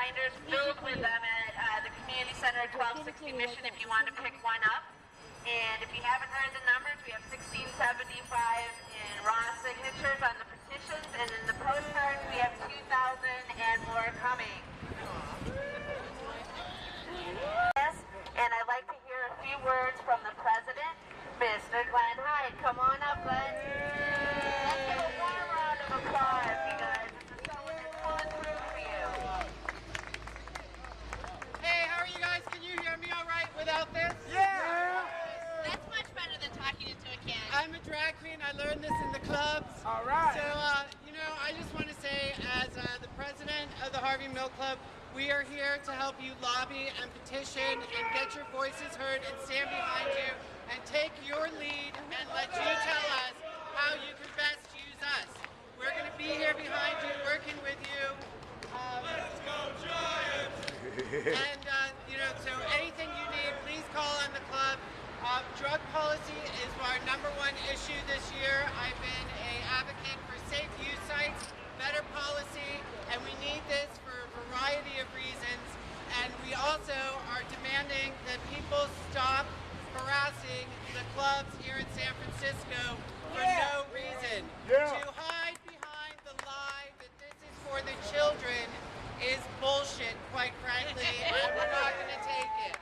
binders filled with them at the community center at 1260 Mission if you want to pick one up. And if you haven't heard the numbers, we have 1675 in raw signatures on the petitions, and in the postcards we have 2,000 and more coming. Yes, and I'd like to hear a few words from the president, Mr. Glenn Hyde. Come on up, Glenn. Let's give a warm round of applause, you guys. This is someone that's pulling through for you. Hey, how are you guys? Can you hear me all right without this? Yeah! That's much better than talking into a can. I'm a drag queen. I learned this in the clubs. All right. So, I just want to say, as the president of the Harvey Milk Club, we are here to help you lobby and petition and get your voices heard and stand behind you and take your lead and let you tell us how you can best use us. We're going to be here behind you, working with you. Let's go Giants! And, so anything you need, please call on the club. Drug policy is our #1 issue this year. I've been an advocate for safe use sites, better policy, and we need this for a variety of reasons. And we also are demanding that people stop harassing the clubs here in San Francisco for no reason. To hide behind the lie that this is for the children is bullshit, quite frankly, and we're not going to take it.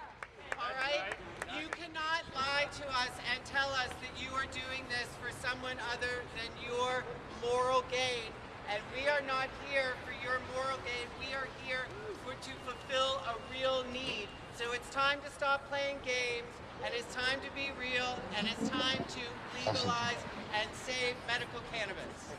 All right? You cannot lie to us and tell us that you are doing this for someone other than your moral gain. And we are not here for your moral gain. We are here to fulfill a real need. So it's time to stop playing games, and it's time to be real, and it's time to legalize and save medical cannabis.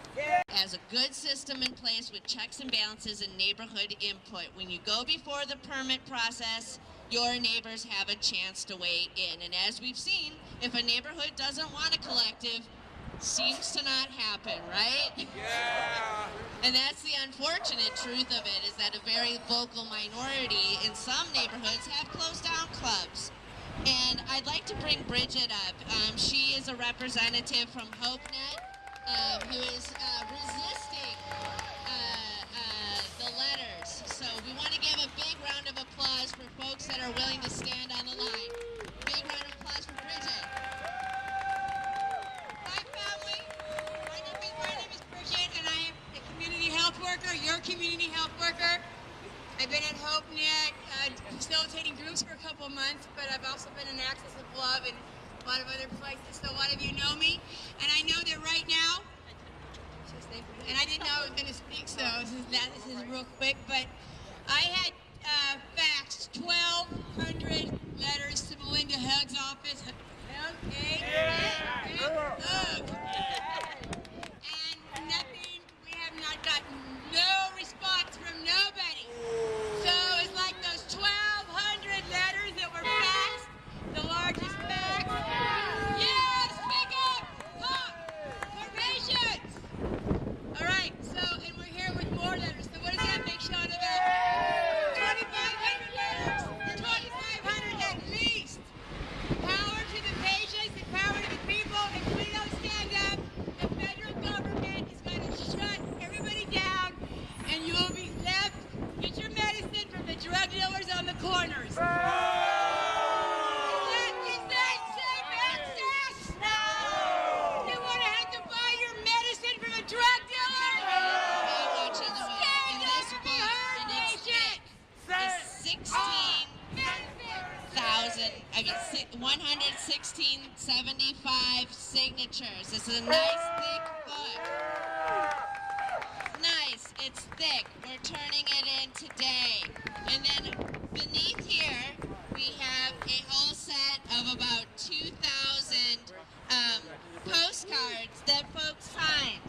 Has a good system in place with checks and balances and neighborhood input. When you go before the permit process, your neighbors have a chance to weigh in. And as we've seen, if a neighborhood doesn't want a collective, seems to not happen, right? Yeah! And that's the unfortunate truth of it, is that a very vocal minority in some neighborhoods have closed down clubs. And I'd like to bring Bridget up. She is a representative from HopeNet who is resisting the letters. So we want to give a big round of applause for folks that are willing to stand on the line. Big round of applause for Bridget. Hi family, my name is Bridget and I am a community health worker, your community health worker. I've been at HopeNet facilitating groups for a couple of months, but I've also been in Access of Love and a lot of other places, so a lot of you know me. And I know that right now, and I didn't know I was going to speak, so this is real quick, but I had faxed 1,200 letters to Melinda Hugg's office. And nothing, we have not gotten no response from nobody. So it's like those 1,200 letters that were faxed, the largest fax. Yes, speak up! Talk! Formations! All right, so, and we're here with more letters. So what does that make Sean about? 2,500 letters! 2,500 at least! Power to the patients and power to the people. If we don't stand up, the federal government is going to shut everybody down and you will be left, get your medicine from the drug dealers on the corners. Is that safe access? No! You want to have to buy your medicine from a drug dealer? Stand up and be heard, patient! 11675 signatures. This is a nice thick book. Nice, it's thick. We're turning it in today. And then beneath here, we have a whole set of about 2,000 postcards that folks signed.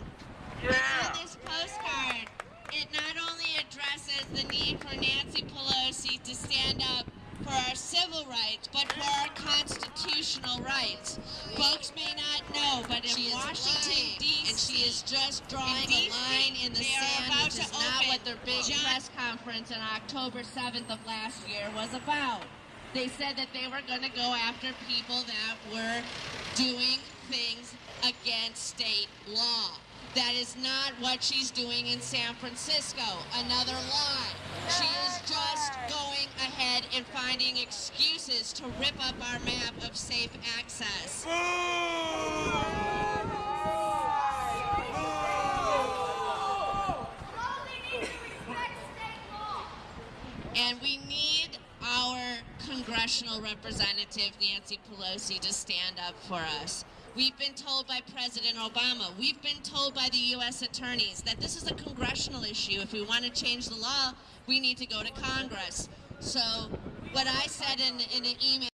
And on this postcard, it not only addresses the need for Nancy Pelosi to stand up for our civil rights, but for our constitutional rights. Folks may not know, but in Washington, D.C., and she is just drawing a line in the sand, which is not what their big press conference on October 7th of last year was about. They said that they were going to go after people that were doing things against state law. That is not what she's doing in San Francisco. Another lie. She is just going ahead and finding excuses to rip up our map of safe access. And we need our congressional representative, Nancy Pelosi, to stand up for us. We've been told by President Obama, we've been told by the U.S. attorneys that this is a congressional issue. If we want to change the law, we need to go to Congress. So what I said in an email